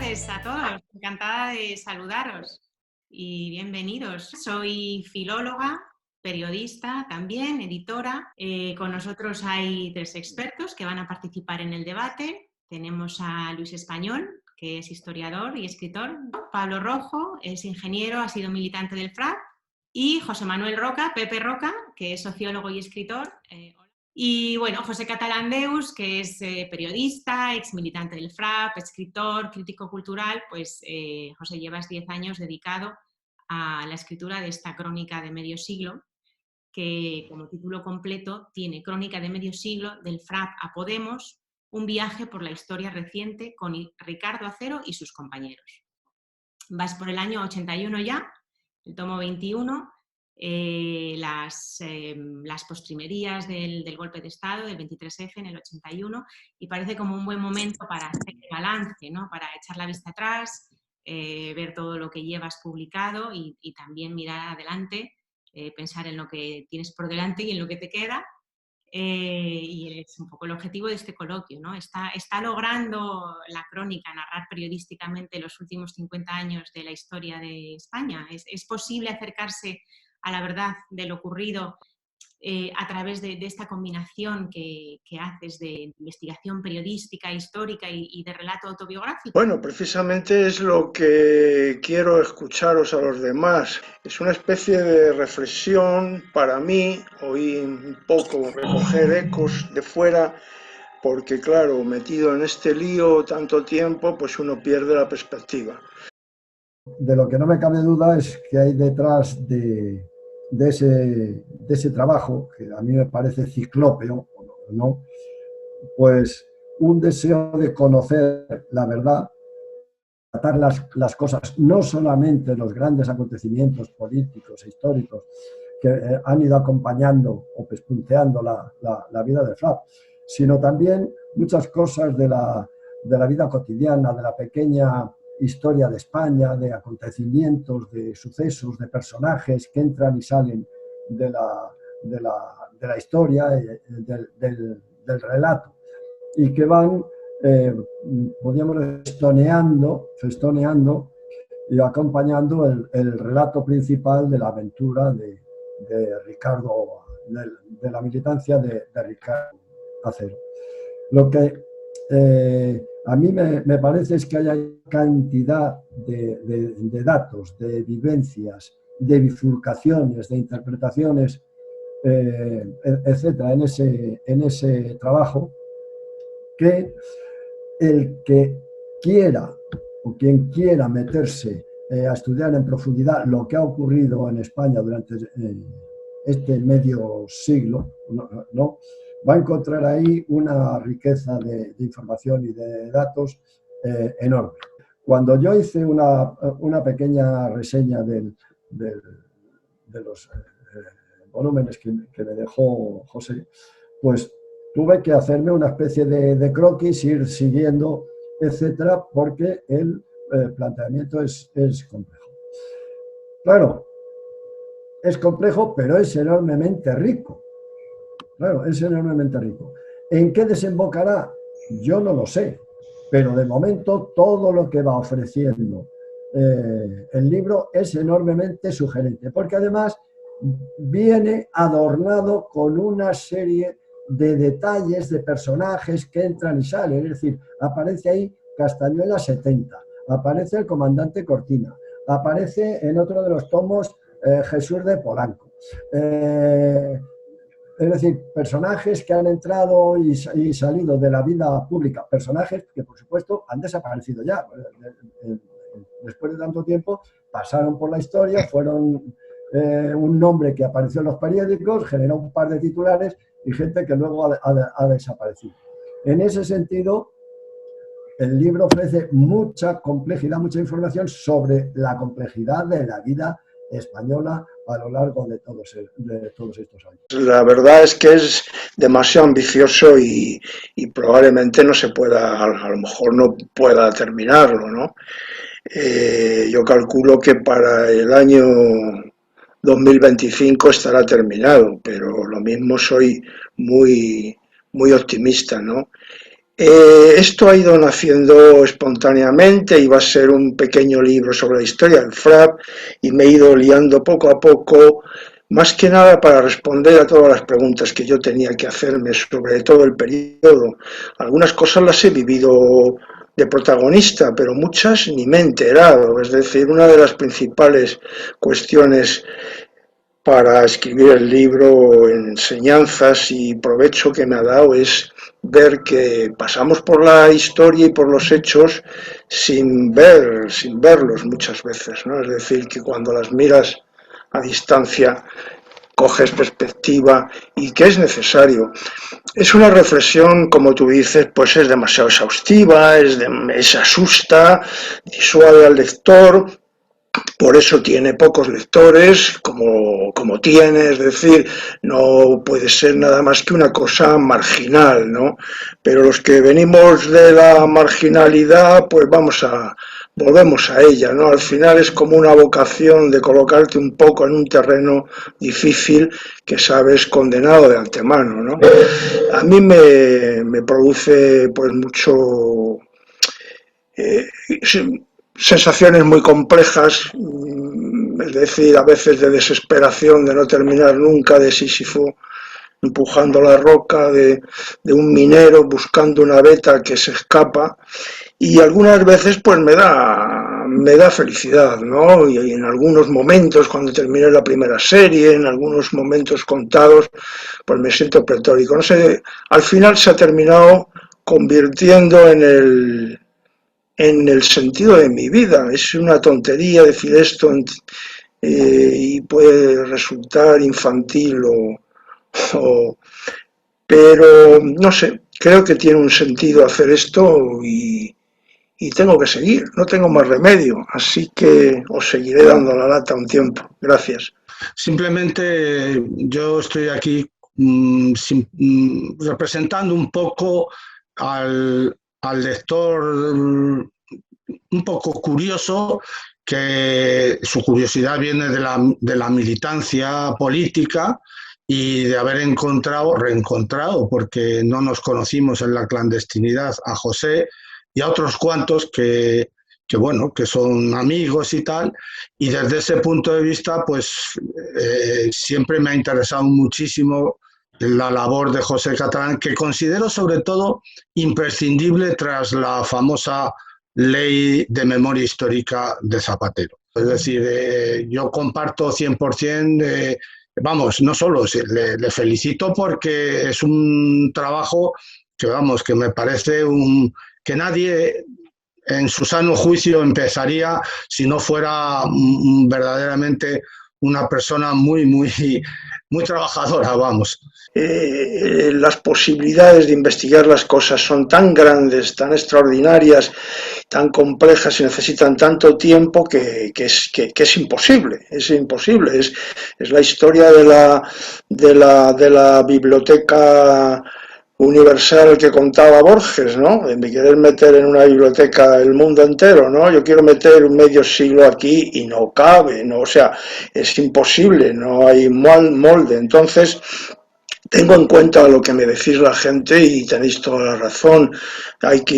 tardes a todos, encantada de saludaros y bienvenidos. Soy filóloga, periodista también, editora. Con nosotros hay 3 expertos que van a participar en el debate. Tenemos a Luis Español, que es historiador y escritor. Pablo Rojo es ingeniero, ha sido militante del FRAP. Y José Manuel Roca, Pepe Roca, que es sociólogo y escritor. Y bueno, José Catalán-Deus, que es periodista, ex militante del FRAP, escritor, crítico cultural. Pues José, llevas 10 años dedicado a la escritura de esta crónica de medio siglo, que como título completo tiene Crónica de medio siglo del FRAP a Podemos, un viaje por la historia reciente con Ricardo Acero y sus compañeros. Vas por el año 81 ya, el tomo 21, las postrimerías del golpe de Estado, del 23F en el 81, y parece como un buen momento para hacer balance, ¿no? Para echar la vista atrás, ver todo lo que llevas publicado y también mirar adelante, pensar en lo que tienes por delante y en lo que te queda. Y es un poco el objetivo de este coloquio, ¿no? Está logrando la crónica narrar periodísticamente los últimos 50 años de la historia de España. ¿Es posible acercarse a la verdad de lo ocurrido a través de esta combinación que haces de investigación periodística, histórica y de relato autobiográfico? Bueno, precisamente es lo que quiero escucharos a los demás. Es una especie de reflexión para mí, oí un poco recoger ecos de fuera, porque claro, metido en este lío tanto tiempo, pues uno pierde la perspectiva. De lo que no me cabe duda es que hay detrás de ese trabajo, que a mí me parece ciclópeo, ¿no? Pues un deseo de conocer la verdad, tratar las cosas, no solamente los grandes acontecimientos políticos e históricos que han ido acompañando o pespunteando la vida del FRAP, sino también muchas cosas de la vida cotidiana, de la pequeña historia de España, de acontecimientos, de sucesos, de personajes que entran y salen de la historia, del relato, y que van, podríamos festoneando y acompañando el relato principal de la aventura de Ricardo, de la militancia de Ricardo Acero. Lo que a mí me parece es que hay cantidad de datos, de vivencias, de bifurcaciones, de interpretaciones, etcétera, en ese trabajo, que el que quiera o quien quiera meterse a estudiar en profundidad lo que ha ocurrido en España durante este medio siglo, ¿no? Va a encontrar ahí una riqueza de información y de datos enorme. Cuando yo hice una pequeña reseña de los volúmenes que me dejó José, pues tuve que hacerme una especie de croquis, ir siguiendo, etcétera, porque el planteamiento es complejo. Claro, es complejo, pero es enormemente rico. Claro, es enormemente rico. ¿En qué desembocará? Yo no lo sé, pero de momento todo lo que va ofreciendo el libro es enormemente sugerente, porque además viene adornado con una serie de detalles, de personajes que entran y salen. Es decir, aparece ahí Castañuela 70, aparece el comandante Cortina, aparece en otro de los tomos Jesús de Polanco. Es decir, personajes que han entrado y salido de la vida pública, personajes que por supuesto han desaparecido ya. Después de tanto tiempo pasaron por la historia, fueron un nombre que apareció en los periódicos, generó un par de titulares y gente que luego ha desaparecido. En ese sentido, el libro ofrece mucha complejidad, mucha información sobre la complejidad de la vida española a lo largo de todos estos años. La verdad es que es demasiado ambicioso y probablemente no se pueda, a lo mejor no pueda terminarlo, ¿no? Yo calculo que para el año 2025 estará terminado, pero lo mismo soy muy optimista, ¿no? Esto ha ido naciendo espontáneamente, iba a ser un pequeño libro sobre la historia del FRAP y me he ido liando poco a poco, más que nada para responder a todas las preguntas que yo tenía que hacerme sobre todo el periodo. Algunas cosas las he vivido de protagonista, pero muchas ni me he enterado. Es decir, una de las principales cuestiones para escribir el libro, enseñanzas y provecho que me ha dado es ver que pasamos por la historia y por los hechos sin verlos muchas veces, ¿no? Es decir, que cuando las miras a distancia coges perspectiva y que es necesario. Es una reflexión, como tú dices, pues es demasiado exhaustiva, es asusta, disuade al lector. Por eso tiene pocos lectores, como tiene, es decir, no puede ser nada más que una cosa marginal, ¿no? Pero los que venimos de la marginalidad, pues volvemos a ella, ¿no? Al final es como una vocación de colocarte un poco en un terreno difícil que sabes condenado de antemano, ¿no? A mí me produce pues mucho... Eh, sensaciones muy complejas, es decir, a veces de desesperación de no terminar nunca, de Sísifo empujando la roca, de un minero buscando una veta que se escapa, y algunas veces pues me da felicidad, ¿no? Y en algunos momentos, cuando terminé la primera serie, en algunos momentos contados, pues me siento pletórico. No sé, al final se ha terminado convirtiendo en el sentido de mi vida. Es una tontería decir esto y puede resultar infantil o, pero no sé, creo que tiene un sentido hacer esto y tengo que seguir, no tengo más remedio, así que os seguiré dando la lata un tiempo. Gracias. Simplemente yo estoy aquí representando un poco al lector un poco curioso, que su curiosidad viene de la militancia política y de haber reencontrado, porque no nos conocimos en la clandestinidad, a José y a otros cuantos bueno, que son amigos y tal, y desde ese punto de vista, pues siempre me ha interesado muchísimo la labor de José Catalán, que considero sobre todo imprescindible tras la famosa ley de memoria histórica de Zapatero. Es decir, yo comparto 100%, vamos, no solo, le felicito porque es un trabajo que, vamos, que me parece que nadie en su sano juicio empezaría si no fuera verdaderamente una persona muy trabajadora, vamos. Las posibilidades de investigar las cosas son tan grandes, tan extraordinarias, tan complejas y necesitan tanto tiempo que es imposible, es imposible. Es la historia de la biblioteca universal que contaba Borges, ¿no? De querer meter en una biblioteca el mundo entero, ¿no? Yo quiero meter un medio siglo aquí y no cabe, ¿no? O sea, es imposible, no hay molde. Entonces, tengo en cuenta lo que me decís la gente y tenéis toda la razón. Hay que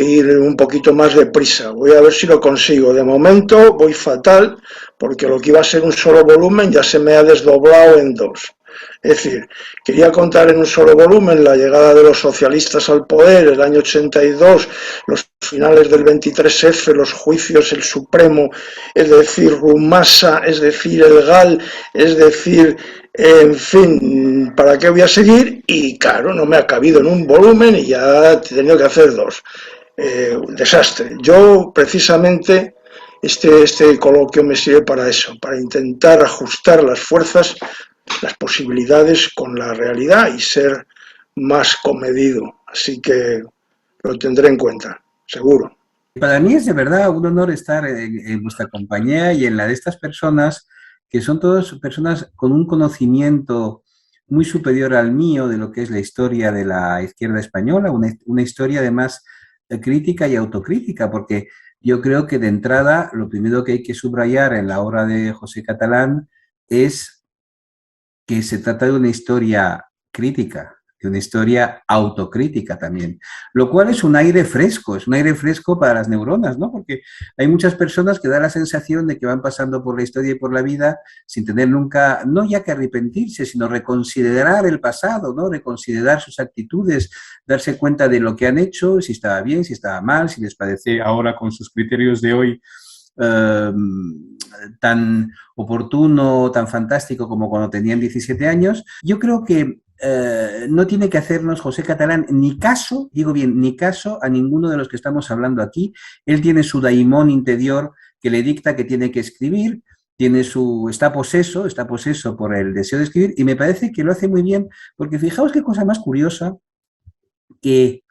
ir un poquito más deprisa. Voy a ver si lo consigo. De momento voy fatal porque lo que iba a ser un solo volumen ya se me ha desdoblado en dos. Es decir, quería contar en un solo volumen la llegada de los socialistas al poder, el año 82, los finales del 23F, los juicios, el Supremo, es decir, Rumasa, es decir, el GAL, es decir, en fin, ¿para qué voy a seguir? Y claro, no me ha cabido en un volumen y ya he tenido que hacer dos. Un desastre. Yo, precisamente, este coloquio me sirve para eso, para intentar ajustar las fuerzas, las posibilidades con la realidad y ser más comedido. Así que lo tendré en cuenta, seguro. Para mí es de verdad un honor estar en vuestra compañía y en la de estas personas, que son todas personas con un conocimiento muy superior al mío de lo que es la historia de la izquierda española, una historia además crítica y autocrítica, porque yo creo que de entrada lo primero que hay que subrayar en la obra de José Catalán es que se trata de una historia crítica. de una historia autocrítica también, lo cual es un aire fresco para las neuronas, ¿no? Porque hay muchas personas que dan la sensación de que van pasando por la historia y por la vida sin tener nunca, no ya que arrepentirse, sino reconsiderar el pasado, ¿no? Reconsiderar sus actitudes, darse cuenta de lo que han hecho, si estaba bien, si estaba mal, si les parece ahora con sus criterios de hoy tan oportuno, tan fantástico como cuando tenían 17 años. Yo creo que no tiene que hacernos José Catalán ni caso, digo bien, ni caso a ninguno de los que estamos hablando aquí. Él tiene su daimón interior que le dicta que tiene que escribir, está poseso por el deseo de escribir, y me parece que lo hace muy bien, porque fijaos qué cosa más curiosa, que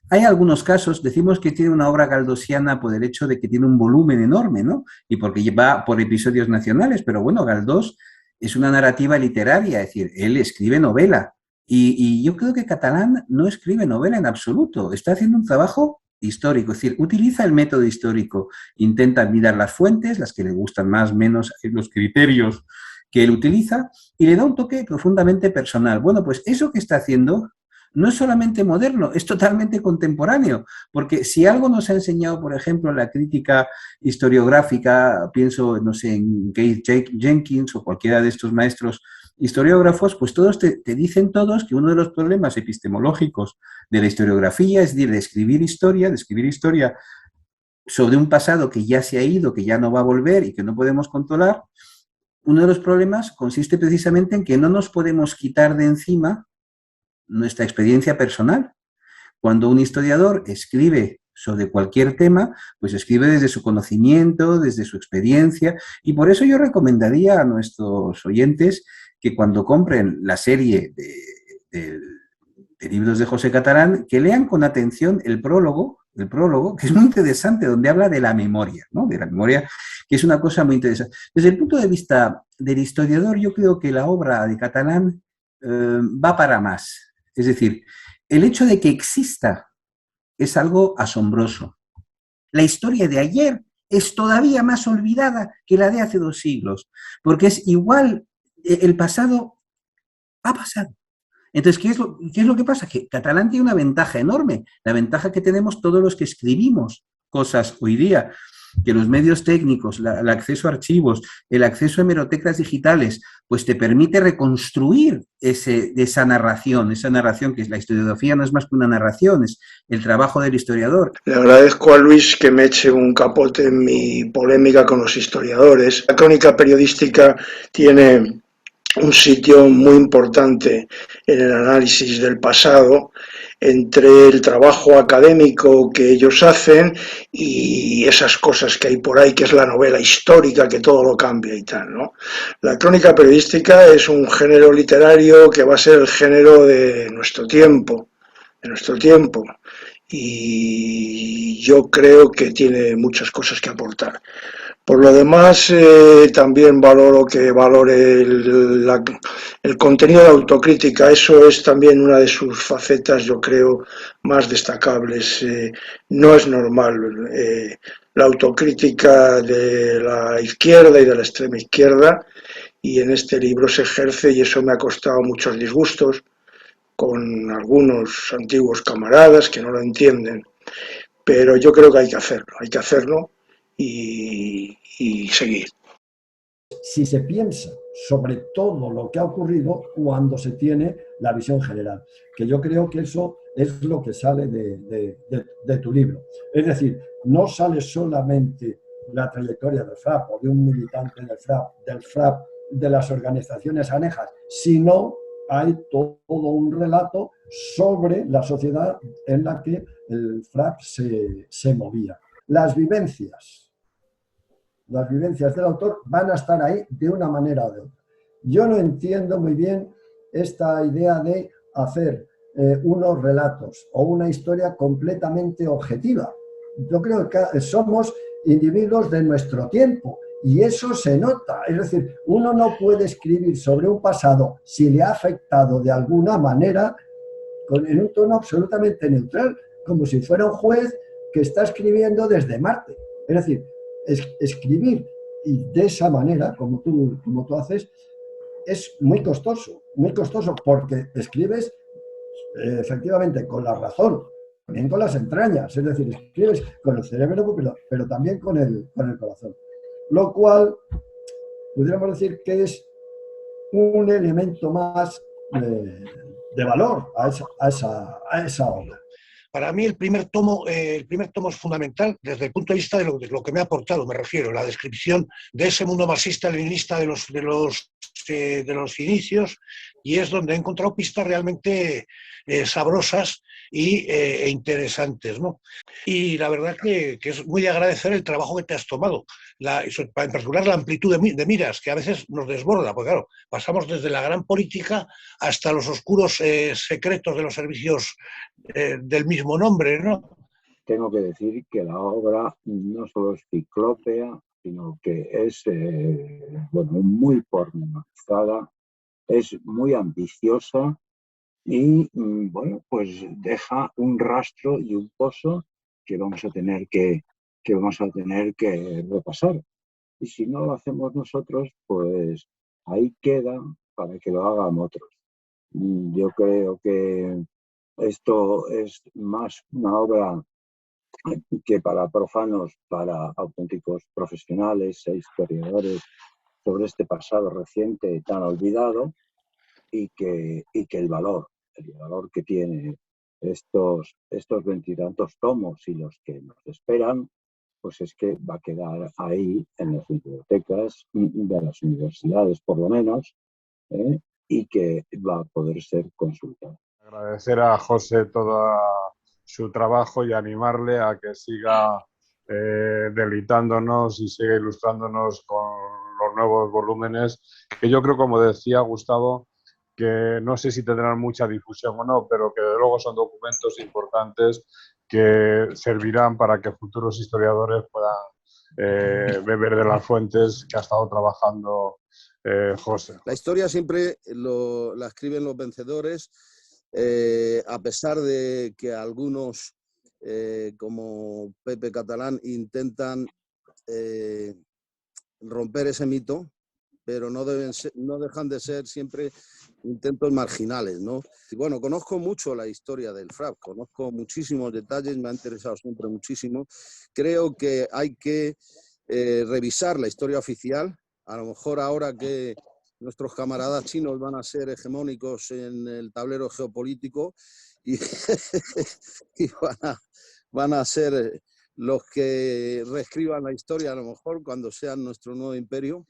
hay algunos casos, decimos que tiene una obra galdosiana por el hecho de que tiene un volumen enorme, ¿no? Y porque va por episodios nacionales, pero bueno, Galdós es una narrativa literaria, es decir, él escribe novela. Y yo creo que Catalán no escribe novela en absoluto, está haciendo un trabajo histórico, es decir, utiliza el método histórico, intenta mirar las fuentes, las que le gustan más, menos, los criterios que él utiliza, y le da un toque profundamente personal. Bueno, pues eso que está haciendo no es solamente moderno, es totalmente contemporáneo, porque si algo nos ha enseñado, por ejemplo, la crítica historiográfica, pienso, no sé, en Keith Jenkins o cualquiera de estos maestros historiógrafos, pues todos te dicen todos que uno de los problemas epistemológicos de la historiografía, es decir, de escribir historia sobre un pasado que ya se ha ido, que ya no va a volver y que no podemos controlar, uno de los problemas consiste precisamente en que no nos podemos quitar de encima nuestra experiencia personal. Cuando un historiador escribe sobre cualquier tema, pues escribe desde su conocimiento, desde su experiencia, y por eso yo recomendaría a nuestros oyentes que cuando compren la serie de libros de José Catalán, que lean con atención el prólogo, que es muy interesante, donde habla de la memoria, ¿no? De la memoria, que es una cosa muy interesante. Desde el punto de vista del historiador, yo creo que la obra de Catalán va para más. Es decir, el hecho de que exista es algo asombroso. La historia de ayer es todavía más olvidada que la de hace 2 siglos, porque es igual, el pasado ha pasado. Entonces, ¿qué es lo que pasa? Que Catalán tiene una ventaja enorme, la ventaja que tenemos todos los que escribimos cosas hoy día, que los medios técnicos, el acceso a archivos, el acceso a hemerotecas digitales, pues te permite reconstruir esa narración que es la historiografía, no es más que una narración, es el trabajo del historiador. Le agradezco a Luis que me eche un capote en mi polémica con los historiadores. La crónica periodística tiene un sitio muy importante en el análisis del pasado, entre el trabajo académico que ellos hacen y esas cosas que hay por ahí, que es la novela histórica, que todo lo cambia y tal, ¿no? La crónica periodística es un género literario que va a ser el género de nuestro tiempo, y yo creo que tiene muchas cosas que aportar. Por lo demás, también valoro que valore el contenido de autocrítica. Eso es también una de sus facetas, yo creo, más destacables. No es normal la autocrítica de la izquierda y de la extrema izquierda, y en este libro se ejerce, y eso me ha costado muchos disgustos con algunos antiguos camaradas que no lo entienden. Pero yo creo que hay que hacerlo y seguir. Si se piensa sobre todo lo que ha ocurrido cuando se tiene la visión general, que yo creo que eso es lo que sale de tu libro. Es decir, no sale solamente la trayectoria del FRAP o de un militante del FRAP, de las organizaciones anejas, sino hay todo un relato sobre la sociedad en la que el FRAP se movía. Las vivencias del autor van a estar ahí de una manera o de otra. Yo no entiendo muy bien esta idea de hacer unos relatos o una historia completamente objetiva. Yo creo que somos individuos de nuestro tiempo y eso se nota. Es decir, uno no puede escribir sobre un pasado si le ha afectado de alguna manera en un tono absolutamente neutral, como si fuera un juez que está escribiendo desde Marte. Es decir, escribir y de esa manera, como tú haces, es muy costoso porque escribes efectivamente con la razón, también con las entrañas, es decir, escribes con el cerebro, pero también con el corazón. Lo cual, pudiéramos decir que es un elemento más de valor a esa obra. Para mí el primer tomo es fundamental desde el punto de vista de lo que me ha aportado, me refiero, la descripción de ese mundo marxista-leninista de los inicios, y es donde he encontrado pistas realmente sabrosas e interesantes, ¿no? Y la verdad que es muy de agradecer el trabajo que te has tomado, en particular la amplitud de miras, que a veces nos desborda, porque claro, pasamos desde la gran política hasta los oscuros secretos de los servicios del mismo nombre, ¿no? Tengo que decir que la obra no solo es ciclópea, sino que es muy pormenorizada, es muy ambiciosa y pues deja un rastro y un pozo que vamos a tener que repasar. Y si no lo hacemos nosotros, pues ahí queda para que lo hagan otros. Yo creo que esto es más una obra que para profanos, para auténticos profesionales e historiadores sobre este pasado reciente tan olvidado, y que el valor que tiene estos 20 y tantos tomos y los que nos esperan, pues es que va a quedar ahí en las bibliotecas de las universidades, por lo menos, y que va a poder ser consultado. Agradecer a José todo su trabajo y animarle a que siga deleitándonos y siga ilustrándonos con los nuevos volúmenes, que yo creo, como decía Gustavo, que no sé si tendrán mucha difusión o no, pero que desde luego son documentos importantes que servirán para que futuros historiadores puedan beber de las fuentes que ha estado trabajando José. La historia siempre la escriben los vencedores, a pesar de que algunos, como Pepe Catalán, intentan romper ese mito, pero no dejan de ser siempre intentos marginales, ¿no? Y bueno, conozco mucho la historia del FRAP, conozco muchísimos detalles, me ha interesado siempre muchísimo. Creo que hay que revisar la historia oficial. A lo mejor ahora que nuestros camaradas chinos van a ser hegemónicos en el tablero geopolítico y, y van a ser los que reescriban la historia, a lo mejor cuando sean nuestro nuevo imperio,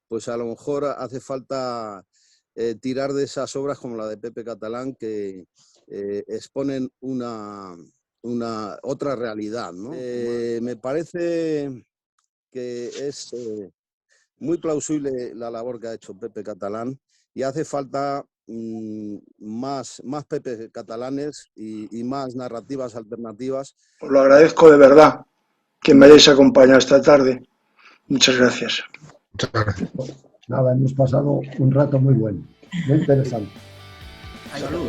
pues a lo mejor hace falta tirar de esas obras como la de Pepe Catalán, que exponen otra realidad, ¿no? Me parece que es muy plausible la labor que ha hecho Pepe Catalán, y hace falta más Pepe Catalanes y más narrativas alternativas. Os lo agradezco de verdad que me hayáis acompañado esta tarde. Muchas gracias. Muchas gracias. Nada, hemos pasado un rato muy bueno, muy interesante. Salud.